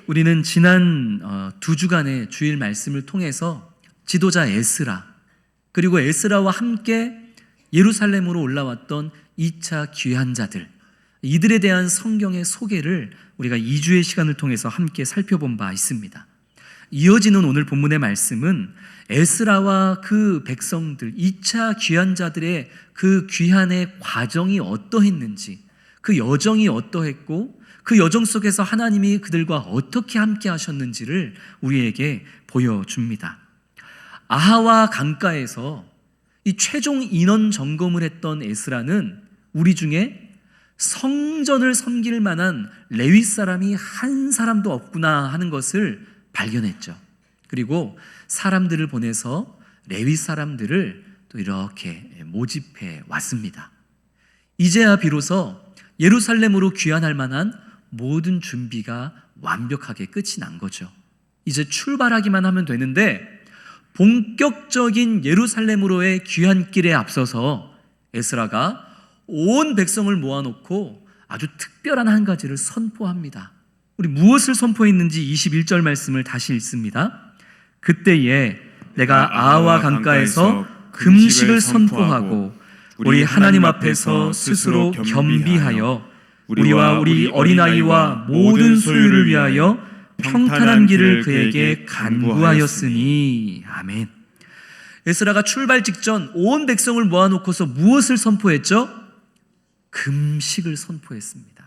우리는 지난 2주간의 주일 말씀을 통해서 지도자 에스라, 그리고 에스라와 함께 예루살렘으로 올라왔던 2차 귀환자들, 이들에 대한 성경의 소개를 우리가 2주의 시간을 통해서 함께 살펴본 바 있습니다. 이어지는 오늘 본문의 말씀은 에스라와 그 백성들, 2차 귀환자들의 그 귀환의 과정이 어떠했는지, 그 여정이 어떠했고 그 여정 속에서 하나님이 그들과 어떻게 함께 하셨는지를 우리에게 보여줍니다. 아하와 강가에서 이 최종 인원 점검을 했던 에스라는 우리 중에 성전을 섬길 만한 레위 사람이 한 사람도 없구나 하는 것을 발견했죠. 그리고 사람들을 보내서 레위 사람들을 또 이렇게 모집해 왔습니다. 이제야 비로소 예루살렘으로 귀환할 만한 모든 준비가 완벽하게 끝이 난 거죠. 이제 출발하기만 하면 되는데 본격적인 예루살렘으로의 귀환길에 앞서서 에스라가 온 백성을 모아놓고 아주 특별한 한 가지를 선포합니다. 우리 무엇을 선포했는지 21절 말씀을 다시 읽습니다. 그때에 내가 아하와 강가에서 금식을 선포하고 우리 하나님 앞에서 스스로 겸비하여 우리와 우리 어린아이와 모든 소유를 위하여 평탄한 길을 그에게 간구하였으니. 아멘. 에스라가 출발 직전 온 백성을 모아놓고서 무엇을 선포했죠? 금식을 선포했습니다.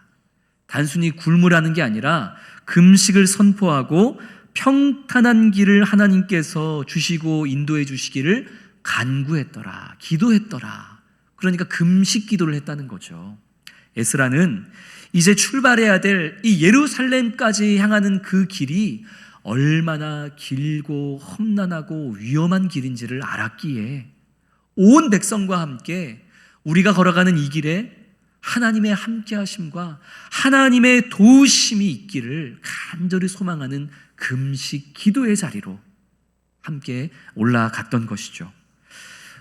단순히 굶으라는 게 아니라 금식을 선포하고 평탄한 길을 하나님께서 주시고 인도해 주시기를 간구했더라, 기도했더라. 그러니까 금식 기도를 했다는 거죠. 에스라는 이제 출발해야 될 이 예루살렘까지 향하는 그 길이 얼마나 길고 험난하고 위험한 길인지를 알았기에 온 백성과 함께 우리가 걸어가는 이 길에 하나님의 함께하심과 하나님의 도우심이 있기를 간절히 소망하는 금식 기도의 자리로 함께 올라갔던 것이죠.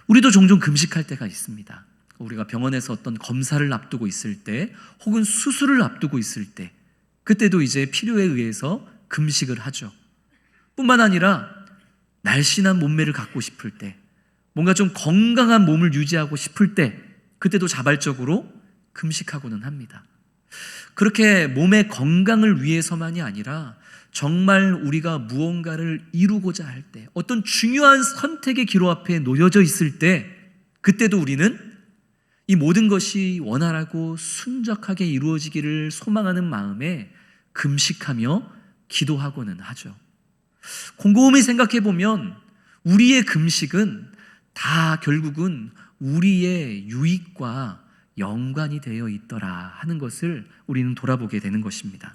우리도 종종 금식할 때가 있습니다. 우리가 병원에서 어떤 검사를 앞두고 있을 때 혹은 수술을 앞두고 있을 때 그때도 이제 필요에 의해서 금식을 하죠. 뿐만 아니라 날씬한 몸매를 갖고 싶을 때, 뭔가 좀 건강한 몸을 유지하고 싶을 때 그때도 자발적으로 금식하고는 합니다. 그렇게 몸의 건강을 위해서만이 아니라 정말 우리가 무언가를 이루고자 할 때, 어떤 중요한 선택의 기로 앞에 놓여져 있을 때 그때도 우리는 이 모든 것이 원활하고 순적하게 이루어지기를 소망하는 마음에 금식하며 기도하고는 하죠. 곰곰이 생각해 보면 우리의 금식은 다 결국은 우리의 유익과 연관이 되어 있더라 하는 것을 우리는 돌아보게 되는 것입니다.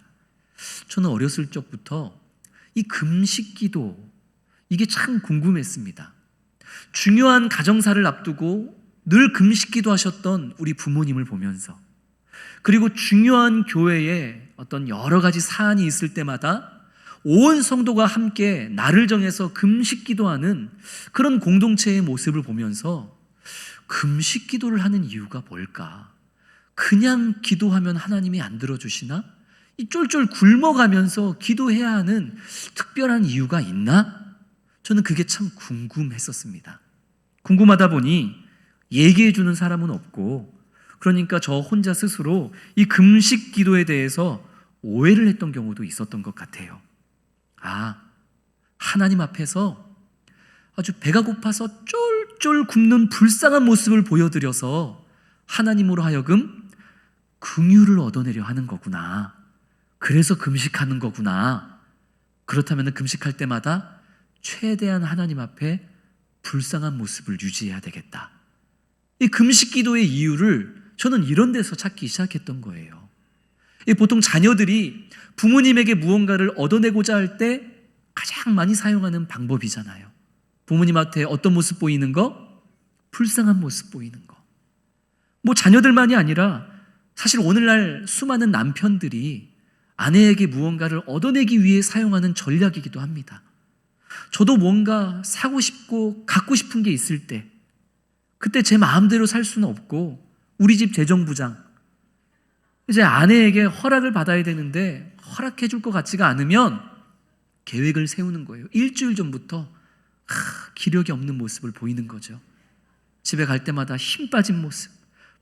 저는 어렸을 적부터 이 금식 기도, 이게 참 궁금했습니다. 중요한 가정사를 앞두고 늘 금식 기도하셨던 우리 부모님을 보면서, 그리고 중요한 교회에 어떤 여러 가지 사안이 있을 때마다 온 성도가 함께 날을 정해서 금식 기도하는 그런 공동체의 모습을 보면서 금식 기도를 하는 이유가 뭘까? 그냥 기도하면 하나님이 안 들어주시나? 이 쫄쫄 굶어가면서 기도해야 하는 특별한 이유가 있나? 저는 그게 참 궁금했었습니다. 궁금하다 보니 얘기해 주는 사람은 없고, 그러니까 저 혼자 스스로 이 금식 기도에 대해서 오해를 했던 경우도 있었던 것 같아요. 하나님 앞에서 아주 배가 고파서 쫄쫄 굶는 불쌍한 모습을 보여드려서 하나님으로 하여금 긍휼을 얻어내려 하는 거구나. 그래서 금식하는 거구나. 그렇다면 금식할 때마다 최대한 하나님 앞에 불쌍한 모습을 유지해야 되겠다. 이 금식 기도의 이유를 저는 이런 데서 찾기 시작했던 거예요. 보통 자녀들이 부모님에게 무언가를 얻어내고자 할 때 가장 많이 사용하는 방법이잖아요. 부모님한테 어떤 모습 보이는 거? 불쌍한 모습 보이는 거. 자녀들만이 아니라 사실 오늘날 수많은 남편들이 아내에게 무언가를 얻어내기 위해 사용하는 전략이기도 합니다. 저도 뭔가 사고 싶고 갖고 싶은 게 있을 때, 그때 제 마음대로 살 수는 없고 우리 집 재정부장, 이제 아내에게 허락을 받아야 되는데 허락해 줄 것 같지가 않으면 계획을 세우는 거예요. 일주일 전부터 기력이 없는 모습을 보이는 거죠. 집에 갈 때마다 힘 빠진 모습,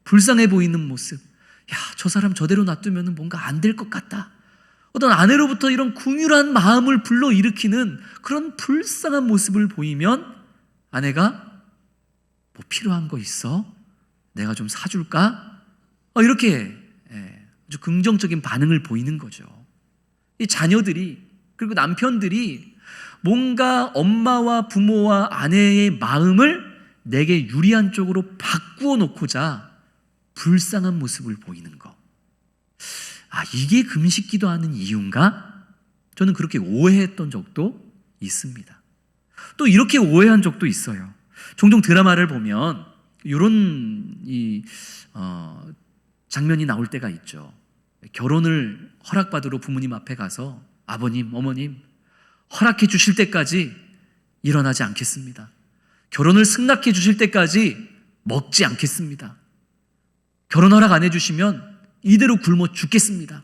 불쌍해 보이는 모습. 야, 저 사람 저대로 놔두면 뭔가 안 될 것 같다. 어떤 아내로부터 이런 궁휼한 마음을 불러일으키는 그런 불쌍한 모습을 보이면 아내가 뭐 필요한 거 있어? 내가 좀 사줄까? 이렇게 아주 긍정적인 반응을 보이는 거죠. 이 자녀들이 그리고 남편들이 뭔가 엄마와 부모와 아내의 마음을 내게 유리한 쪽으로 바꾸어 놓고자 불쌍한 모습을 보이는 거. 이게 금식 기도하는 이유인가? 저는 그렇게 오해했던 적도 있습니다. 또 이렇게 오해한 적도 있어요. 종종 드라마를 보면 이런 장면이 나올 때가 있죠. 결혼을 허락받으러 부모님 앞에 가서 아버님, 어머님 허락해 주실 때까지 일어나지 않겠습니다. 결혼을 승낙해 주실 때까지 먹지 않겠습니다. 결혼 허락 안 해주시면 이대로 굶어 죽겠습니다.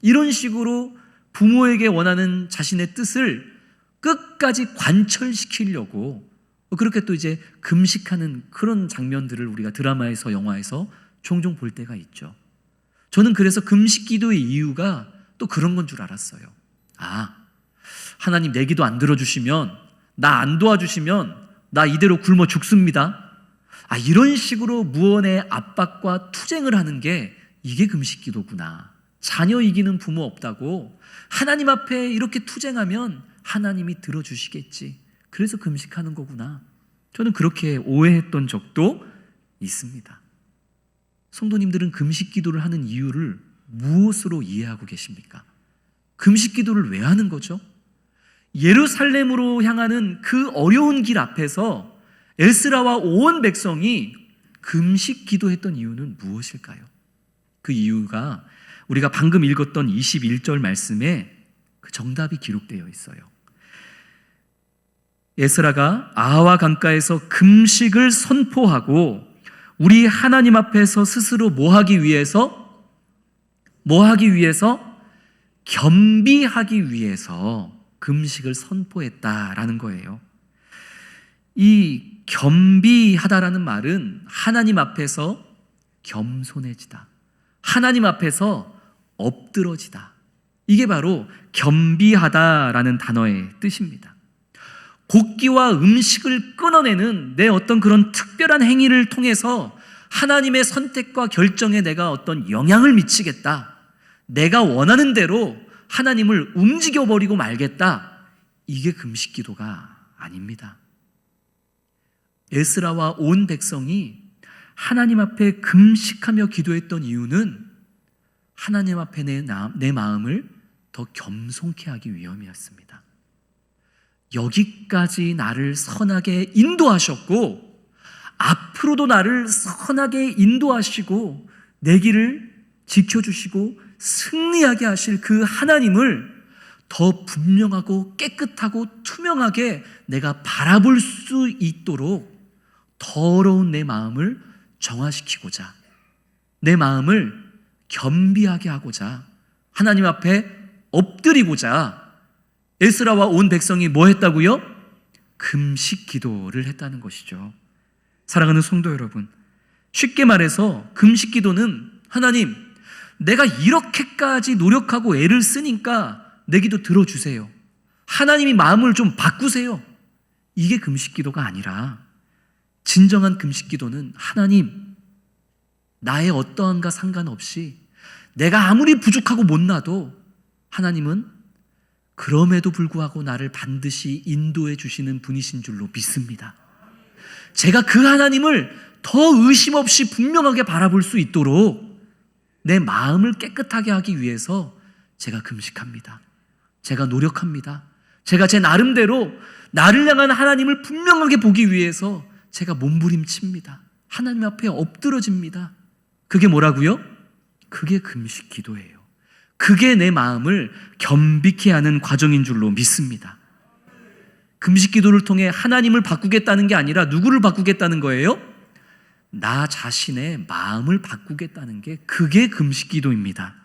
이런 식으로 부모에게 원하는 자신의 뜻을 끝까지 관철시키려고 그렇게 또 이제 금식하는 그런 장면들을 우리가 드라마에서 영화에서 종종 볼 때가 있죠. 저는 그래서 금식 기도의 이유가 또 그런 건 줄 알았어요. 하나님 내 기도 안 들어주시면, 나 안 도와주시면 나 이대로 굶어 죽습니다. 이런 식으로 무언의 압박과 투쟁을 하는 게 이게 금식 기도구나. 자녀 이기는 부모 없다고 하나님 앞에 이렇게 투쟁하면 하나님이 들어주시겠지. 그래서 금식하는 거구나. 저는 그렇게 오해했던 적도 있습니다. 성도님들은 금식 기도를 하는 이유를 무엇으로 이해하고 계십니까? 금식 기도를 왜 하는 거죠? 예루살렘으로 향하는 그 어려운 길 앞에서 에스라와 온 백성이 금식 기도했던 이유는 무엇일까요? 그 이유가 우리가 방금 읽었던 21절 말씀에 그 정답이 기록되어 있어요. 에스라가 아와 강가에서 금식을 선포하고 우리 하나님 앞에서 스스로 뭐하기 위해서? 겸비하기 위해서 금식을 선포했다라는 거예요. 이 겸비하다라는 말은 하나님 앞에서 겸손해지다, 하나님 앞에서 엎드러지다. 이게 바로 겸비하다라는 단어의 뜻입니다. 곡기와 음식을 끊어내는 내 어떤 그런 특별한 행위를 통해서 하나님의 선택과 결정에 내가 어떤 영향을 미치겠다, 내가 원하는 대로 하나님을 움직여버리고 말겠다, 이게 금식 기도가 아닙니다. 에스라와 온 백성이 하나님 앞에 금식하며 기도했던 이유는 하나님 앞에 내 마음을 더 겸손케 하기 위함이었습니다. 여기까지 나를 선하게 인도하셨고 앞으로도 나를 선하게 인도하시고 내 길을 지켜주시고 승리하게 하실 그 하나님을 더 분명하고 깨끗하고 투명하게 내가 바라볼 수 있도록 더러운 내 마음을 정화시키고자, 내 마음을 겸비하게 하고자, 하나님 앞에 엎드리고자 에스라와 온 백성이 뭐 했다고요? 금식 기도를 했다는 것이죠. 사랑하는 성도 여러분, 쉽게 말해서 금식 기도는 하나님, 내가 이렇게까지 노력하고 애를 쓰니까 내 기도 들어주세요. 하나님이 마음을 좀 바꾸세요. 이게 금식 기도가 아니라 진정한 금식 기도는 하나님, 나의 어떠한가 상관없이 내가 아무리 부족하고 못나도 하나님은 그럼에도 불구하고 나를 반드시 인도해 주시는 분이신 줄로 믿습니다. 제가 그 하나님을 더 의심 없이 분명하게 바라볼 수 있도록 내 마음을 깨끗하게 하기 위해서 제가 금식합니다. 제가 노력합니다. 제가 제 나름대로 나를 향한 하나님을 분명하게 보기 위해서 제가 몸부림칩니다. 하나님 앞에 엎드러집니다. 그게 뭐라고요? 그게 금식 기도예요. 그게 내 마음을 겸비케 하는 과정인 줄로 믿습니다. 금식 기도를 통해 하나님을 바꾸겠다는 게 아니라 누구를 바꾸겠다는 거예요? 나 자신의 마음을 바꾸겠다는 게 그게 금식 기도입니다.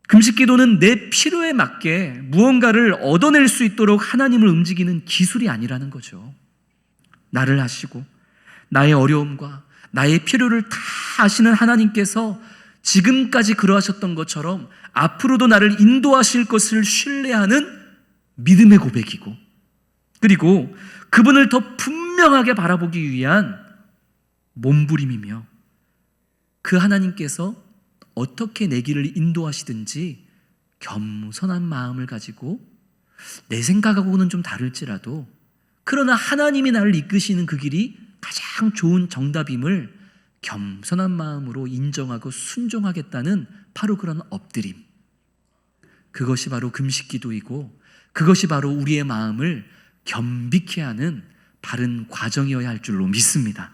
금식 기도는 내 필요에 맞게 무언가를 얻어낼 수 있도록 하나님을 움직이는 기술이 아니라는 거죠. 나를 아시고 나의 어려움과 나의 필요를 다 아시는 하나님께서 지금까지 그러하셨던 것처럼 앞으로도 나를 인도하실 것을 신뢰하는 믿음의 고백이고, 그리고 그분을 더 분명하게 바라보기 위한 몸부림이며, 그 하나님께서 어떻게 내 길을 인도하시든지 겸손한 마음을 가지고 내 생각하고는 좀 다를지라도 그러나 하나님이 나를 이끄시는 그 길이 가장 좋은 정답임을 겸손한 마음으로 인정하고 순종하겠다는 바로 그런 엎드림, 그것이 바로 금식 기도이고 그것이 바로 우리의 마음을 겸비케 하는 바른 과정이어야 할 줄로 믿습니다.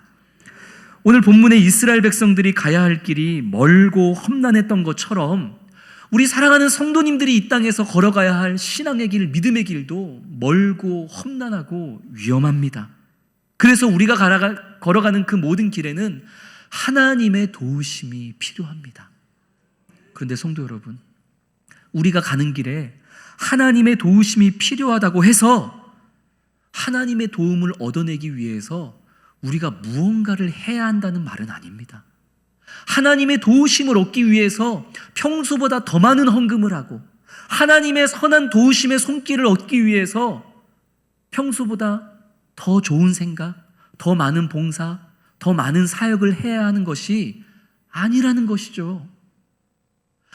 오늘 본문의 이스라엘 백성들이 가야 할 길이 멀고 험난했던 것처럼 우리 사랑하는 성도님들이 이 땅에서 걸어가야 할 신앙의 길, 믿음의 길도 멀고 험난하고 위험합니다. 그래서 우리가 걸어가는 그 모든 길에는 하나님의 도우심이 필요합니다. 그런데 성도 여러분, 우리가 가는 길에 하나님의 도우심이 필요하다고 해서 하나님의 도움을 얻어내기 위해서 우리가 무언가를 해야 한다는 말은 아닙니다. 하나님의 도우심을 얻기 위해서 평소보다 더 많은 헌금을 하고 하나님의 선한 도우심의 손길을 얻기 위해서 평소보다 더 좋은 생각, 더 많은 봉사, 더 많은 사역을 해야 하는 것이 아니라는 것이죠.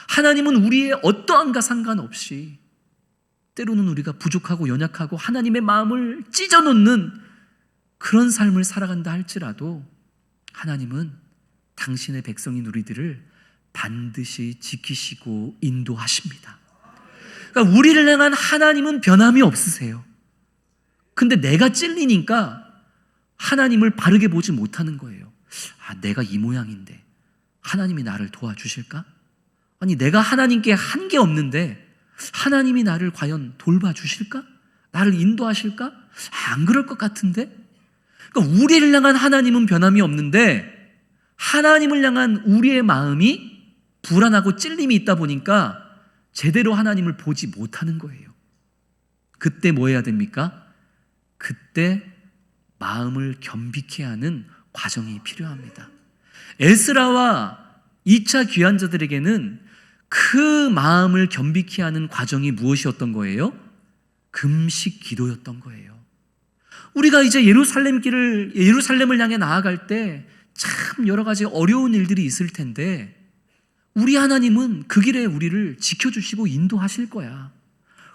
하나님은 우리의 어떠한가 상관없이 때로는 우리가 부족하고 연약하고 하나님의 마음을 찢어놓는 그런 삶을 살아간다 할지라도 하나님은 당신의 백성인 우리들을 반드시 지키시고 인도하십니다. 그러니까 우리를 향한 하나님은 변함이 없으세요. 근데 내가 찔리니까 하나님을 바르게 보지 못하는 거예요. 내가 이 모양인데 하나님이 나를 도와주실까? 아니, 내가 하나님께 한 게 없는데 하나님이 나를 과연 돌봐주실까? 나를 인도하실까? 안 그럴 것 같은데? 그러니까 우리를 향한 하나님은 변함이 없는데 하나님을 향한 우리의 마음이 불안하고 찔림이 있다 보니까 제대로 하나님을 보지 못하는 거예요. 그때 뭐 해야 됩니까? 그때 마음을 겸비케 하는 과정이 필요합니다. 에스라와 2차 귀환자들에게는 그 마음을 겸비케 하는 과정이 무엇이었던 거예요? 금식 기도였던 거예요. 우리가 이제 예루살렘을 향해 나아갈 때 참 여러 가지 어려운 일들이 있을 텐데 우리 하나님은 그 길에 우리를 지켜주시고 인도하실 거야.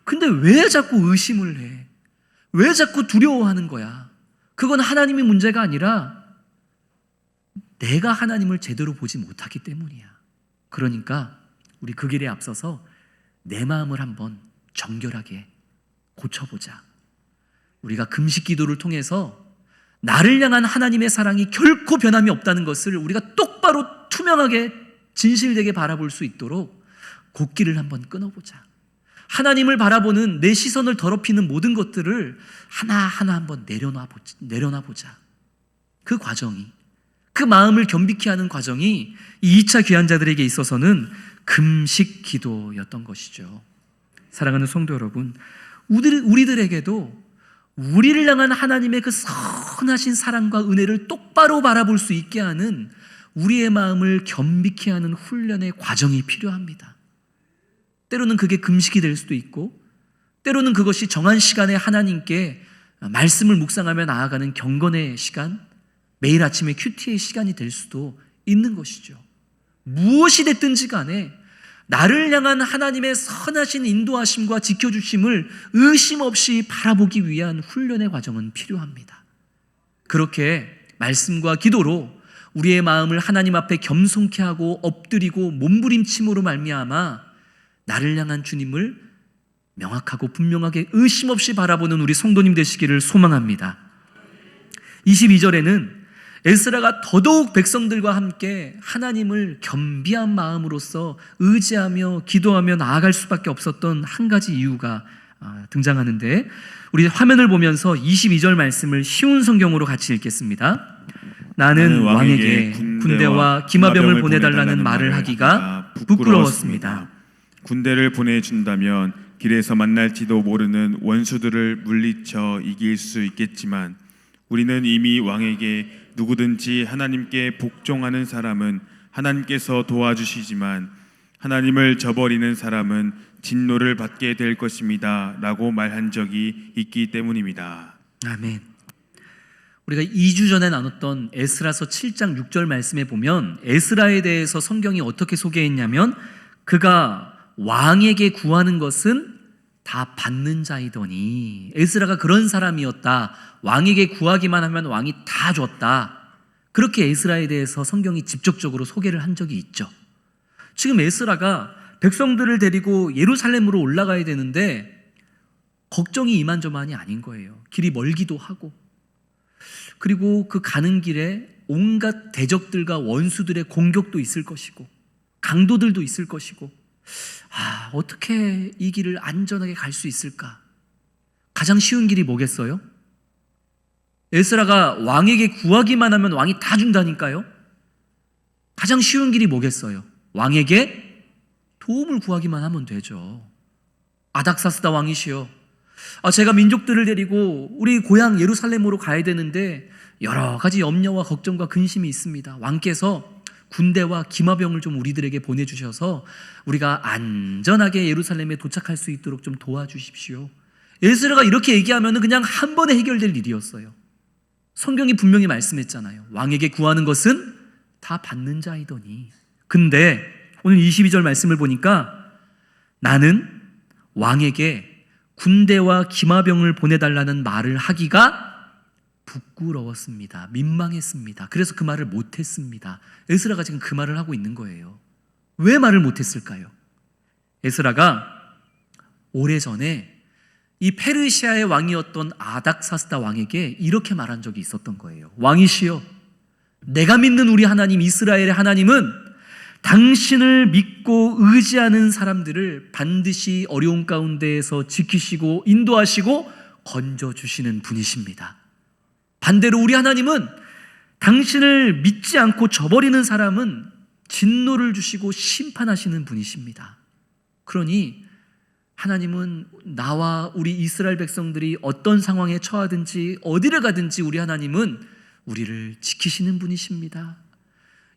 근데 왜 자꾸 의심을 해? 왜 자꾸 두려워하는 거야? 그건 하나님의 문제가 아니라 내가 하나님을 제대로 보지 못하기 때문이야. 그러니까 우리 그 길에 앞서서 내 마음을 한번 정결하게 고쳐보자. 우리가 금식 기도를 통해서 나를 향한 하나님의 사랑이 결코 변함이 없다는 것을 우리가 똑바로 투명하게 진실되게 바라볼 수 있도록 곡기를 한번 끊어보자. 하나님을 바라보는 내 시선을 더럽히는 모든 것들을 하나하나 한번 내려놔보자. 그 과정이, 그 마음을 겸비케 하는 과정이 이 2차 귀환자들에게 있어서는 금식 기도였던 것이죠. 사랑하는 성도 여러분, 우리들에게도 우리를 향한 하나님의 그 선하신 사랑과 은혜를 똑바로 바라볼 수 있게 하는 우리의 마음을 겸비케 하는 훈련의 과정이 필요합니다. 때로는 그게 금식이 될 수도 있고, 때로는 그것이 정한 시간에 하나님께 말씀을 묵상하며 나아가는 경건의 시간, 매일 아침에 큐티의 시간이 될 수도 있는 것이죠. 무엇이 됐든지 간에 나를 향한 하나님의 선하신 인도하심과 지켜주심을 의심 없이 바라보기 위한 훈련의 과정은 필요합니다. 그렇게 말씀과 기도로 우리의 마음을 하나님 앞에 겸손케 하고 엎드리고 몸부림침으로 말미암아 나를 향한 주님을 명확하고 분명하게 의심 없이 바라보는 우리 성도님 되시기를 소망합니다. 22절에는 에스라가 더더욱 백성들과 함께 하나님을 겸비한 마음으로써 의지하며 기도하며 나아갈 수밖에 없었던 한 가지 이유가 등장하는데, 우리 화면을 보면서 22절 말씀을 쉬운 성경으로 같이 읽겠습니다. 나는 왕에게 군대와 기마병을 보내달라는 말을 하기가 부끄러웠습니다. 군대를 보내준다면 길에서 만날지도 모르는 원수들을 물리쳐 이길 수 있겠지만 우리는 이미 왕에게 누구든지 하나님께 복종하는 사람은 하나님께서 도와주시지만 하나님을 저버리는 사람은 진노를 받게 될 것입니다 라고 말한 적이 있기 때문입니다. 아멘. 우리가 2주 전에 나눴던 에스라서 7장 6절 말씀에 보면 에스라에 대해서 성경이 어떻게 소개했냐면 그가 왕에게 구하는 것은 다 받는 자이더니, 에스라가 그런 사람이었다. 왕에게 구하기만 하면 왕이 다 줬다. 그렇게 에스라에 대해서 성경이 직접적으로 소개를 한 적이 있죠. 지금 에스라가 백성들을 데리고 예루살렘으로 올라가야 되는데 걱정이 이만저만이 아닌 거예요. 길이 멀기도 하고, 그리고 그 가는 길에 온갖 대적들과 원수들의 공격도 있을 것이고 강도들도 있을 것이고, 어떻게 이 길을 안전하게 갈 수 있을까? 가장 쉬운 길이 뭐겠어요? 에스라가 왕에게 구하기만 하면 왕이 다 준다니까요. 가장 쉬운 길이 뭐겠어요? 왕에게 도움을 구하기만 하면 되죠. 아닥사스다 왕이시여, 제가 민족들을 데리고 우리 고향 예루살렘으로 가야 되는데 여러 가지 염려와 걱정과 근심이 있습니다. 왕께서 군대와 기마병을 좀 우리들에게 보내주셔서 우리가 안전하게 예루살렘에 도착할 수 있도록 좀 도와주십시오. 에스라가 이렇게 얘기하면 그냥 한 번에 해결될 일이었어요. 성경이 분명히 말씀했잖아요. 왕에게 구하는 것은 다 받는 자이더니. 근데 오늘 22절 말씀을 보니까 나는 왕에게 군대와 기마병을 보내달라는 말을 하기가 부끄러웠습니다. 민망했습니다. 그래서 그 말을 못했습니다. 에스라가 지금 그 말을 하고 있는 거예요. 왜 말을 못했을까요? 에스라가 오래전에 이 페르시아의 왕이었던 아닥사스다 왕에게 이렇게 말한 적이 있었던 거예요. 왕이시여, 내가 믿는 우리 하나님 이스라엘의 하나님은 당신을 믿고 의지하는 사람들을 반드시 어려운 가운데에서 지키시고 인도하시고 건져주시는 분이십니다. 반대로 우리 하나님은 당신을 믿지 않고 저버리는 사람은 진노를 주시고 심판하시는 분이십니다. 그러니 하나님은 나와 우리 이스라엘 백성들이 어떤 상황에 처하든지 어디를 가든지 우리 하나님은 우리를 지키시는 분이십니다.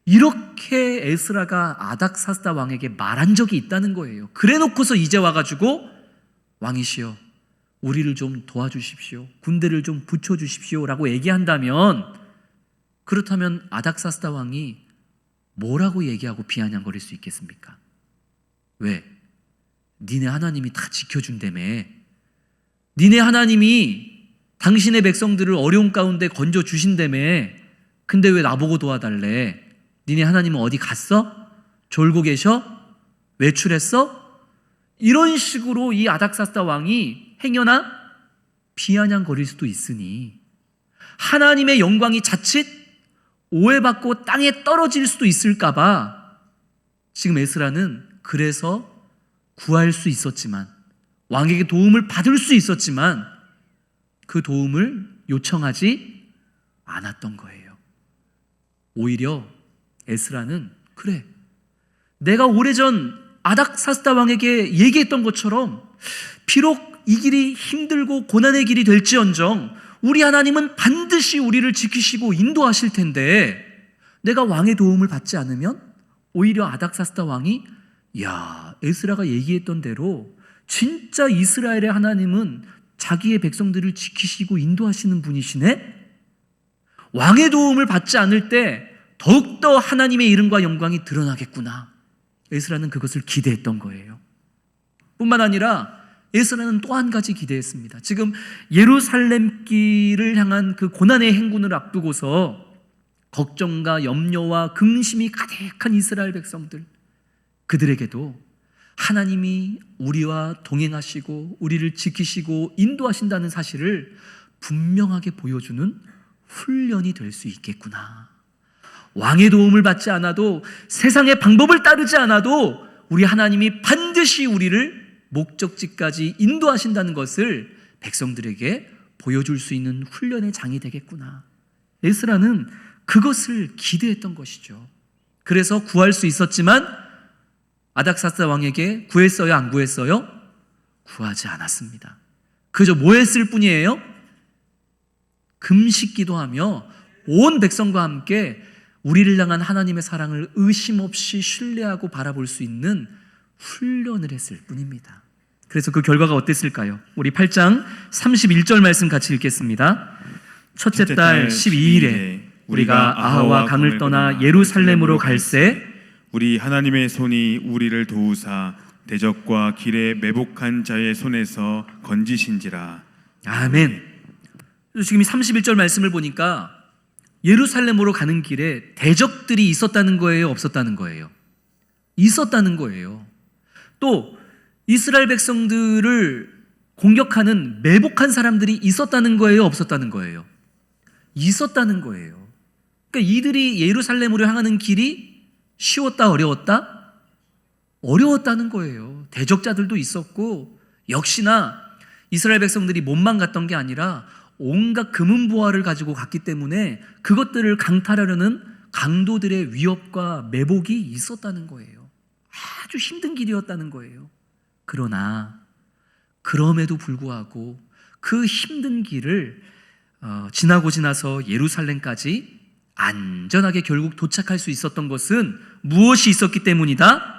이렇게 에스라가 아닥사스다 왕에게 말한 적이 있다는 거예요. 그래 놓고서 이제 와가지고 왕이시여, 우리를 좀 도와주십시오, 군대를 좀 붙여주십시오 라고 얘기한다면, 그렇다면 아닥사스다 왕이 뭐라고 얘기하고 비아냥거릴 수 있겠습니까? 왜? 니네 하나님이 다 지켜준다며, 니네 하나님이 당신의 백성들을 어려운 가운데 건져주신다며, 근데 왜 나보고 도와달래? 니네 하나님은 어디 갔어? 졸고 계셔? 외출했어? 이런 식으로 이 아닥사스다 왕이 행여나 비아냥거릴 수도 있으니 하나님의 영광이 자칫 오해받고 땅에 떨어질 수도 있을까봐 지금 에스라는 그래서 구할 수 있었지만, 왕에게 도움을 받을 수 있었지만 그 도움을 요청하지 않았던 거예요. 오히려 에스라는, 그래, 내가 오래전 아닥사스다 왕에게 얘기했던 것처럼 비록 이 길이 힘들고 고난의 길이 될지언정 우리 하나님은 반드시 우리를 지키시고 인도하실 텐데, 내가 왕의 도움을 받지 않으면 오히려 아닥사스다 왕이, 야, 에스라가 얘기했던 대로 진짜 이스라엘의 하나님은 자기의 백성들을 지키시고 인도하시는 분이시네? 왕의 도움을 받지 않을 때 더욱더 하나님의 이름과 영광이 드러나겠구나. 에스라는 그것을 기대했던 거예요. 뿐만 아니라 에스라는 또 한 가지 기대했습니다. 지금 예루살렘 길을 향한 그 고난의 행군을 앞두고서 걱정과 염려와 근심이 가득한 이스라엘 백성들, 그들에게도 하나님이 우리와 동행하시고 우리를 지키시고 인도하신다는 사실을 분명하게 보여주는 훈련이 될 수 있겠구나. 왕의 도움을 받지 않아도, 세상의 방법을 따르지 않아도 우리 하나님이 반드시 우리를 목적지까지 인도하신다는 것을 백성들에게 보여줄 수 있는 훈련의 장이 되겠구나. 에스라는 그것을 기대했던 것이죠. 그래서 구할 수 있었지만 아닥사스다 왕에게 구했어요? 안 구했어요? 구하지 않았습니다. 그저 뭐 했을 뿐이에요? 금식 기도하며 온 백성과 함께 우리를 향한 하나님의 사랑을 의심 없이 신뢰하고 바라볼 수 있는 훈련을 했을 뿐입니다. 그래서 그 결과가 어땠을까요? 우리 8장 31절 말씀 같이 읽겠습니다. 첫째 달 12일에 우리가 아하와 강을 떠나 예루살렘으로 갈새 우리 하나님의 손이 우리를 도우사 대적과 길에 매복한 자의 손에서 건지신지라. 아멘. 그래서 지금 이 31절 말씀을 보니까 예루살렘으로 가는 길에 대적들이 있었다는 거예요? 없었다는 거예요? 있었다는 거예요. 또 이스라엘 백성들을 공격하는 매복한 사람들이 있었다는 거예요? 없었다는 거예요? 있었다는 거예요. 그러니까 이들이 예루살렘으로 향하는 길이 쉬웠다 어려웠다? 어려웠다는 거예요. 대적자들도 있었고 역시나 이스라엘 백성들이 몸만 갔던 게 아니라 온갖 금은보화를 가지고 갔기 때문에 그것들을 강탈하려는 강도들의 위협과 매복이 있었다는 거예요. 아주 힘든 길이었다는 거예요. 그러나 그럼에도 불구하고 그 힘든 길을 지나고 지나서 예루살렘까지 안전하게 결국 도착할 수 있었던 것은 무엇이 있었기 때문이다?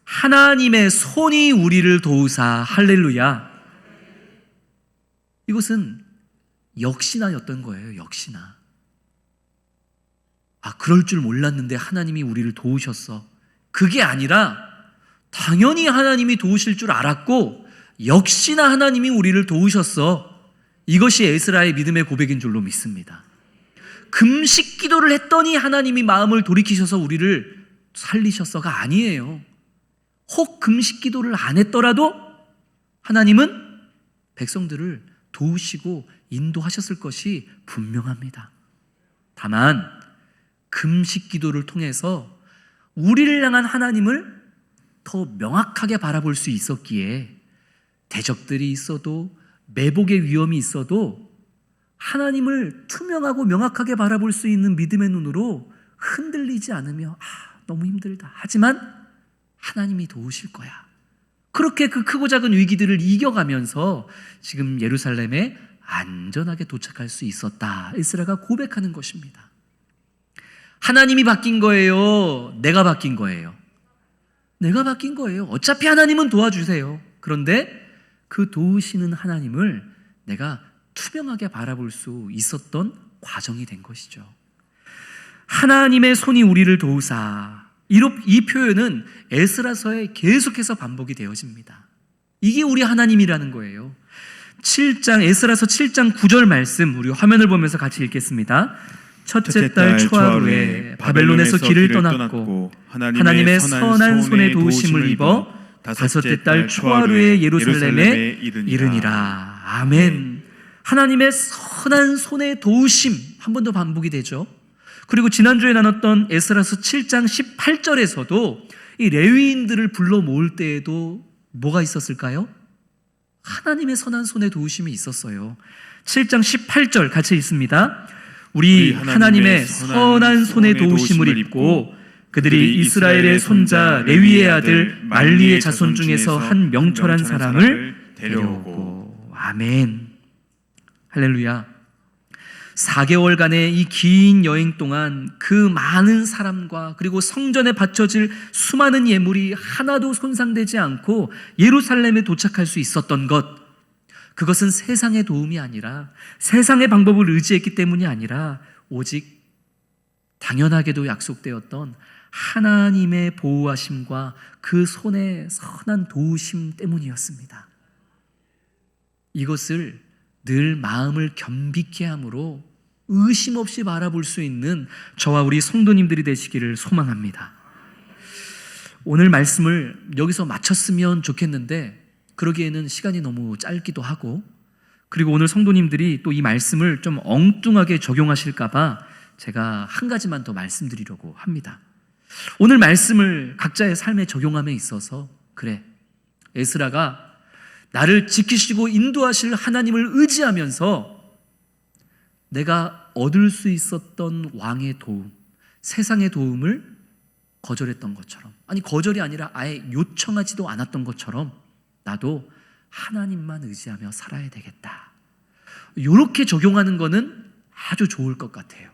하나님의 손이 우리를 도우사. 할렐루야. 이것은 역시나였던 거예요. 역시나. 그럴 줄 몰랐는데 하나님이 우리를 도우셨어. 그게 아니라 당연히 하나님이 도우실 줄 알았고 역시나 하나님이 우리를 도우셨어. 이것이 에스라의 믿음의 고백인 줄로 믿습니다. 금식 기도를 했더니 하나님이 마음을 돌이키셔서 우리를 살리셨어가 아니에요. 혹 금식 기도를 안 했더라도 하나님은 백성들을 도우시고 인도하셨을 것이 분명합니다. 다만 금식 기도를 통해서 우리를 향한 하나님을 더 명확하게 바라볼 수 있었기에 대적들이 있어도 매복의 위험이 있어도 하나님을 투명하고 명확하게 바라볼 수 있는 믿음의 눈으로 흔들리지 않으며 너무 힘들다. 하지만 하나님이 도우실 거야. 그렇게 그 크고 작은 위기들을 이겨가면서 지금 예루살렘에 안전하게 도착할 수 있었다. 에스라가 고백하는 것입니다. 하나님이 바뀐 거예요? 내가 바뀐 거예요? 내가 바뀐 거예요. 어차피 하나님은 도와주세요. 그런데 그 도우시는 하나님을 내가 투명하게 바라볼 수 있었던 과정이 된 것이죠. 하나님의 손이 우리를 도우사. 이 표현은 에스라서에 계속해서 반복이 되어집니다. 이게 우리 하나님이라는 거예요. 에스라서 7장 9절 말씀 우리 화면을 보면서 같이 읽겠습니다. 첫째 달 초하루에 바벨론에서 길을 떠났고 하나님의 선한 손에 도우심을 입어 다섯째 달 초하루에 예루살렘에 이르니라. 아멘. 하나님의 선한 손에 도우심 한 번 더 반복이 되죠. 그리고 지난주에 나눴던 에스라서 7장 18절에서도 이 레위인들을 불러 모을 때에도 뭐가 있었을까요? 하나님의 선한 손에 도우심이 있었어요. 7장 18절 같이 읽습니다. 우리 하나님의 선한 손에 도우심을 입고 그들이 이스라엘의 손자 레위의 아들 말리의 자손 중에서 한 명철한 사람을 데려오고. 아멘. 할렐루야. 4개월간의 이 긴 여행 동안 그 많은 사람과 그리고 성전에 바쳐질 수많은 예물이 하나도 손상되지 않고 예루살렘에 도착할 수 있었던 것, 그것은 세상의 도움이 아니라 세상의 방법을 의지했기 때문이 아니라 오직 당연하게도 약속되었던 하나님의 보호하심과 그 손의 선한 도우심 때문이었습니다. 이것을 늘 마음을 겸비케 함으로 의심 없이 바라볼 수 있는 저와 우리 성도님들이 되시기를 소망합니다. 오늘 말씀을 여기서 마쳤으면 좋겠는데 그러기에는 시간이 너무 짧기도 하고, 그리고 오늘 성도님들이 또 이 말씀을 좀 엉뚱하게 적용하실까봐 제가 한 가지만 더 말씀드리려고 합니다. 오늘 말씀을 각자의 삶에 적용함에 있어서 그래, 에스라가 나를 지키시고 인도하실 하나님을 의지하면서 내가 얻을 수 있었던 왕의 도움, 세상의 도움을 거절했던 것처럼, 아니 거절이 아니라 아예 요청하지도 않았던 것처럼 나도 하나님만 의지하며 살아야 되겠다. 이렇게 적용하는 거는 아주 좋을 것 같아요.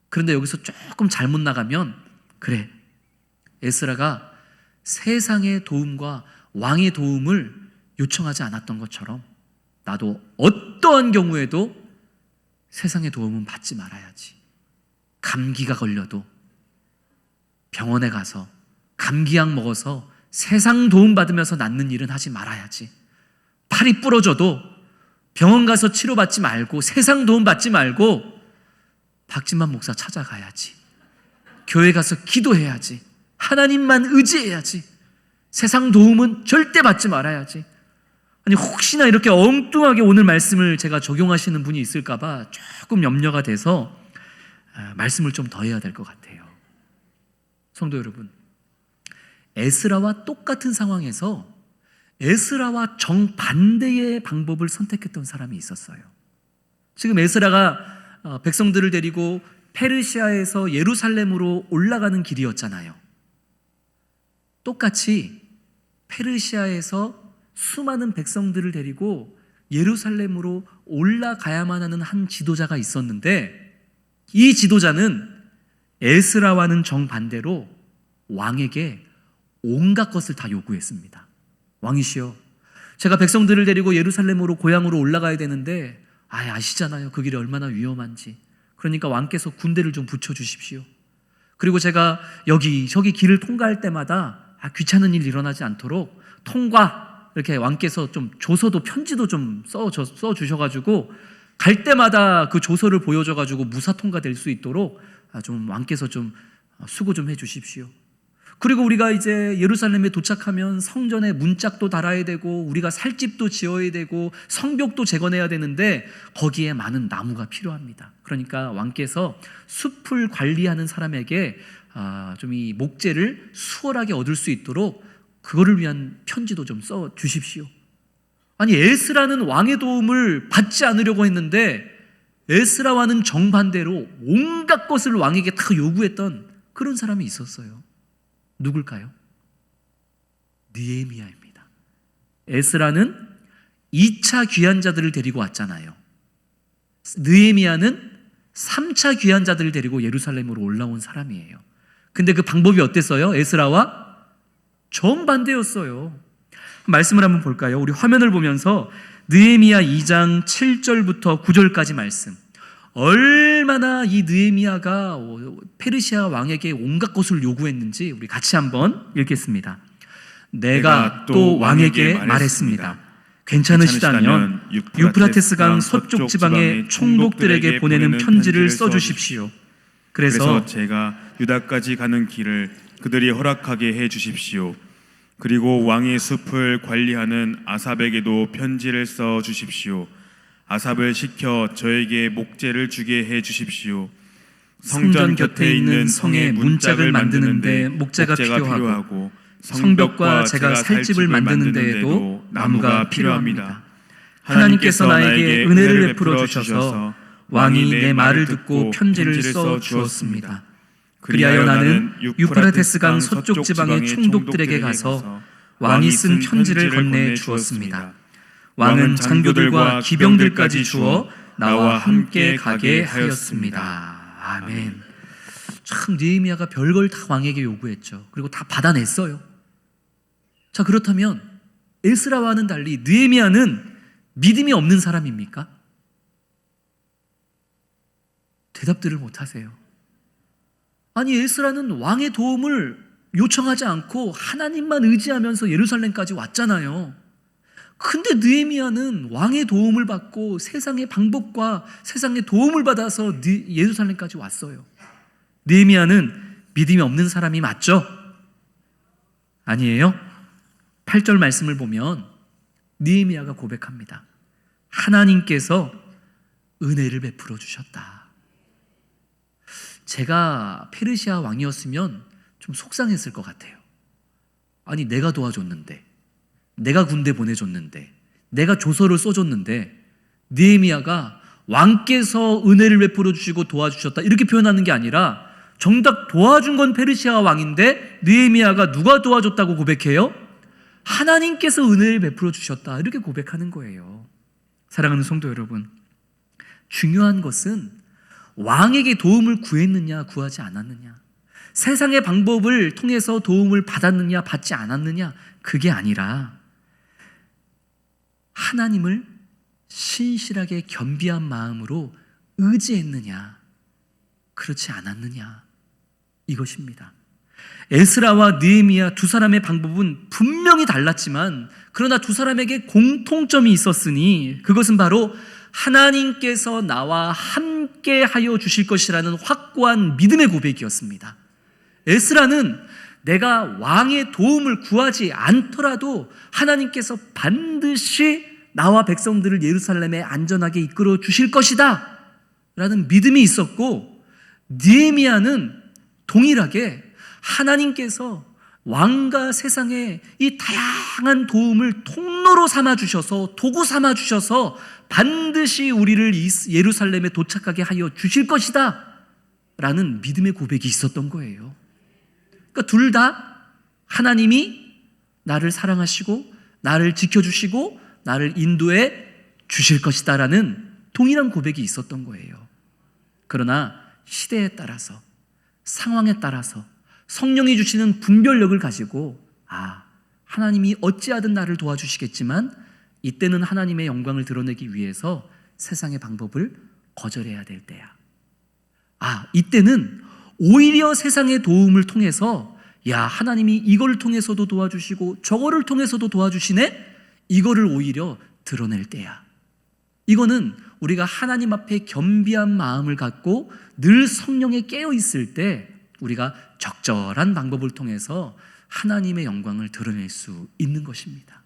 그런데 여기서 조금 잘못 나가면, 그래, 에스라가 세상의 도움과 왕의 도움을 요청하지 않았던 것처럼 나도 어떠한 경우에도 세상의 도움은 받지 말아야지. 감기가 걸려도 병원에 가서 감기약 먹어서 세상 도움 받으면서 낫는 일은 하지 말아야지. 팔이 부러져도 병원 가서 치료받지 말고 세상 도움 받지 말고 박진만 목사 찾아가야지. 교회 가서 기도해야지. 하나님만 의지해야지. 세상 도움은 절대 받지 말아야지. 아니 혹시나 이렇게 엉뚱하게 오늘 말씀을 제가 적용하시는 분이 있을까 봐 조금 염려가 돼서 말씀을 좀 더 해야 될 것 같아요. 성도 여러분, 에스라와 똑같은 상황에서 에스라와 정반대의 방법을 선택했던 사람이 있었어요. 지금 에스라가 백성들을 데리고 페르시아에서 예루살렘으로 올라가는 길이었잖아요. 똑같이 페르시아에서 수많은 백성들을 데리고 예루살렘으로 올라가야만 하는 한 지도자가 있었는데, 이 지도자는 에스라와는 정반대로 왕에게 온갖 것을 다 요구했습니다. 왕이시여, 제가 백성들을 데리고 예루살렘으로 고향으로 올라가야 되는데 아시잖아요, 그 길이 얼마나 위험한지. 그러니까 왕께서 군대를 좀 붙여주십시오. 그리고 제가 여기저기 길을 통과할 때마다 귀찮은 일 일어나지 않도록 이렇게 왕께서 좀 조서도 편지도 좀 써주셔가지고 갈 때마다 그 조서를 보여줘가지고 무사 통과될 수 있도록 좀 왕께서 좀 수고 좀 해주십시오. 그리고 우리가 이제 예루살렘에 도착하면 성전에 문짝도 달아야 되고 우리가 살 집도 지어야 되고 성벽도 재건해야 되는데 거기에 많은 나무가 필요합니다. 그러니까 왕께서 숲을 관리하는 사람에게 좀 이 목재를 수월하게 얻을 수 있도록 그거를 위한 편지도 좀 써 주십시오. 아니 에스라는 왕의 도움을 받지 않으려고 했는데 에스라와는 정반대로 온갖 것을 왕에게 다 요구했던 그런 사람이 있었어요. 누굴까요? 느헤미야입니다. 에스라는 2차 귀환자들을 데리고 왔잖아요. 느헤미야는 3차 귀환자들을 데리고 예루살렘으로 올라온 사람이에요. 근데 그 방법이 어땠어요? 에스라와 정반대였어요. 말씀을 한번 볼까요? 우리 화면을 보면서 느헤미야 2장 7절부터 9절까지 말씀. 얼마나 이 느헤미야가 페르시아 왕에게 온갖 것을 요구했는지 우리 같이 한번 읽겠습니다. 내가 또 왕에게 말했습니다. 괜찮으시다면 유프라테스 강 서쪽 지방의 총독들에게 보내는 편지를 써주십시오. 그래서 제가 유다까지 가는 길을 그들이 허락하게 해 주십시오. 그리고 왕의 숲을 관리하는 아삽에게도 편지를 써 주십시오. 아삽을 시켜 저에게 목재를 주게 해 주십시오. 성전 곁에 있는 성에 문짝을 만드는데 목재가 필요하고 성벽과 제가 살 집을 만드는 데에도 나무가 필요합니다. 하나님께서 나에게 은혜를 베풀어 주셔서 왕이 내 말을 듣고 편지를 써 주었습니다. 그리하여 나는 유프라테스 강 서쪽 지방의 총독들에게 가서 왕이 쓴 편지를 건네 주었습니다. 왕은 장교들과 기병들까지 주어 나와 함께 가게 하였습니다. 아멘. 참 느헤미야가 별걸 다 왕에게 요구했죠. 그리고 다 받아냈어요. 자, 그렇다면 에스라와는 달리 느헤미야는 믿음이 없는 사람입니까? 대답들을 못하세요. 아니 에스라는 왕의 도움을 요청하지 않고 하나님만 의지하면서 예루살렘까지 왔잖아요. 근데 느헤미야는 왕의 도움을 받고 세상의 방법과 세상의 도움을 받아서 예루살렘까지 왔어요. 느헤미야는 믿음이 없는 사람이 맞죠? 아니에요? 8절 말씀을 보면 느헤미야가 고백합니다. 하나님께서 은혜를 베풀어 주셨다. 제가 페르시아 왕이었으면 좀 속상했을 것 같아요. 아니 내가 도와줬는데, 내가 군대 보내줬는데, 내가 조서를 써줬는데 느헤미야가 왕께서 은혜를 베풀어 주시고 도와주셨다 이렇게 표현하는 게 아니라 정작 도와준 건 페르시아 왕인데 느헤미야가 누가 도와줬다고 고백해요? 하나님께서 은혜를 베풀어 주셨다 이렇게 고백하는 거예요. 사랑하는 성도 여러분, 중요한 것은 왕에게 도움을 구했느냐 구하지 않았느냐, 세상의 방법을 통해서 도움을 받았느냐 받지 않았느냐, 그게 아니라 하나님을 신실하게 겸비한 마음으로 의지했느냐 그렇지 않았느냐, 이것입니다. 에스라와 느헤미야 두 사람의 방법은 분명히 달랐지만 그러나 두 사람에게 공통점이 있었으니 그것은 바로 하나님께서 나와 함께 하여 주실 것이라는 확고한 믿음의 고백이었습니다. 에스라는 내가 왕의 도움을 구하지 않더라도 하나님께서 반드시 나와 백성들을 예루살렘에 안전하게 이끌어 주실 것이다 라는 믿음이 있었고, 느헤미야는 동일하게 하나님께서 왕과 세상에 이 다양한 도움을 통로로 삼아 주셔서, 도구 삼아 주셔서 반드시 우리를 예루살렘에 도착하게 하여 주실 것이다 라는 믿음의 고백이 있었던 거예요. 그러니까 둘 다 하나님이 나를 사랑하시고 나를 지켜주시고 나를 인도해 주실 것이다 라는 동일한 고백이 있었던 거예요. 그러나 시대에 따라서, 상황에 따라서 성령이 주시는 분별력을 가지고 하나님이 어찌하든 나를 도와주시겠지만 이때는 하나님의 영광을 드러내기 위해서 세상의 방법을 거절해야 될 때야. 이때는 오히려 세상의 도움을 통해서 하나님이 이걸 통해서도 도와주시고 저거를 통해서도 도와주시네? 이거를 오히려 드러낼 때야. 이거는 우리가 하나님 앞에 겸비한 마음을 갖고 늘 성령에 깨어 있을 때 우리가 적절한 방법을 통해서 하나님의 영광을 드러낼 수 있는 것입니다.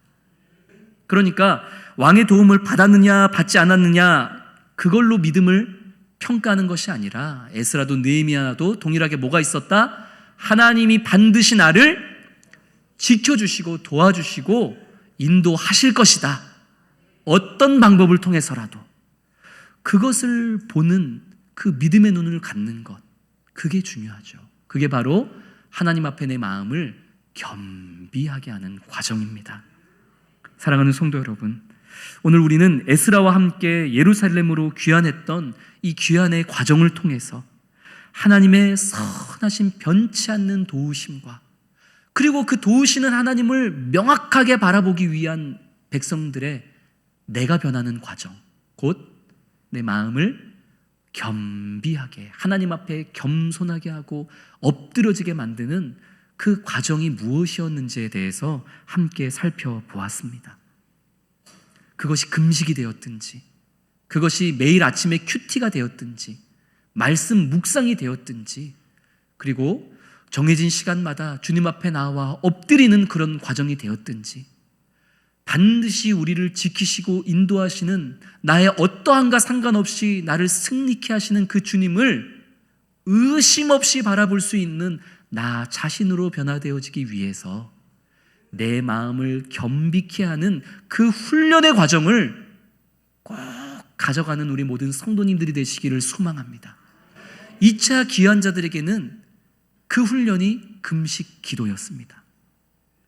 그러니까 왕의 도움을 받았느냐 받지 않았느냐 그걸로 믿음을 평가하는 것이 아니라 에스라도 느헤미야도 동일하게 뭐가 있었다? 하나님이 반드시 나를 지켜주시고 도와주시고 인도하실 것이다. 어떤 방법을 통해서라도 그것을 보는 그 믿음의 눈을 갖는 것, 그게 중요하죠. 그게 바로 하나님 앞에 내 마음을 겸비하게 하는 과정입니다. 사랑하는 성도 여러분, 오늘 우리는 에스라와 함께 예루살렘으로 귀환했던 이 귀환의 과정을 통해서 하나님의 선하신 변치 않는 도우심과 그리고 그 도우시는 하나님을 명확하게 바라보기 위한 백성들의 내가 변하는 과정, 곧 내 마음을 겸비하게 하나님 앞에 겸손하게 하고 엎드려지게 만드는 그 과정이 무엇이었는지에 대해서 함께 살펴보았습니다. 그것이 금식이 되었든지, 그것이 매일 아침에 큐티가 되었든지, 말씀 묵상이 되었든지, 그리고 정해진 시간마다 주님 앞에 나와 엎드리는 그런 과정이 되었든지, 반드시 우리를 지키시고 인도하시는 나의 어떠한가 상관없이 나를 승리케 하시는 그 주님을 의심 없이 바라볼 수 있는 나 자신으로 변화되어지기 위해서 내 마음을 겸비케 하는 그 훈련의 과정을 꼭 가져가는 우리 모든 성도님들이 되시기를 소망합니다. 2차 귀환자들에게는 그 훈련이 금식 기도였습니다.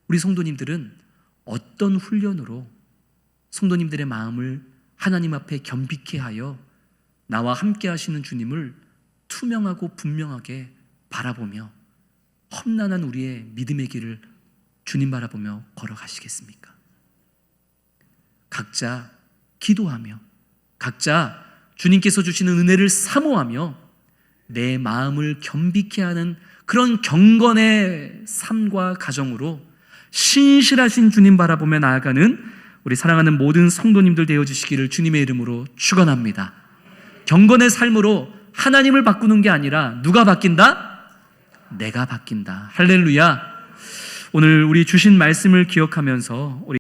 우리 성도님들은 어떤 훈련으로 성도님들의 마음을 하나님 앞에 겸비케 하여 나와 함께 하시는 주님을 투명하고 분명하게 바라보며 험난한 우리의 믿음의 길을 주님 바라보며 걸어가시겠습니까? 각자 기도하며 각자 주님께서 주시는 은혜를 사모하며 내 마음을 겸비케 하는 그런 경건의 삶과 가정으로 신실하신 주님 바라보며 나아가는 우리 사랑하는 모든 성도님들 되어주시기를 주님의 이름으로 축원합니다. 경건의 삶으로 하나님을 바꾸는 게 아니라 누가 바뀐다? 내가 바뀐다. 할렐루야. 오늘 우리 주신 말씀을 기억하면서 우리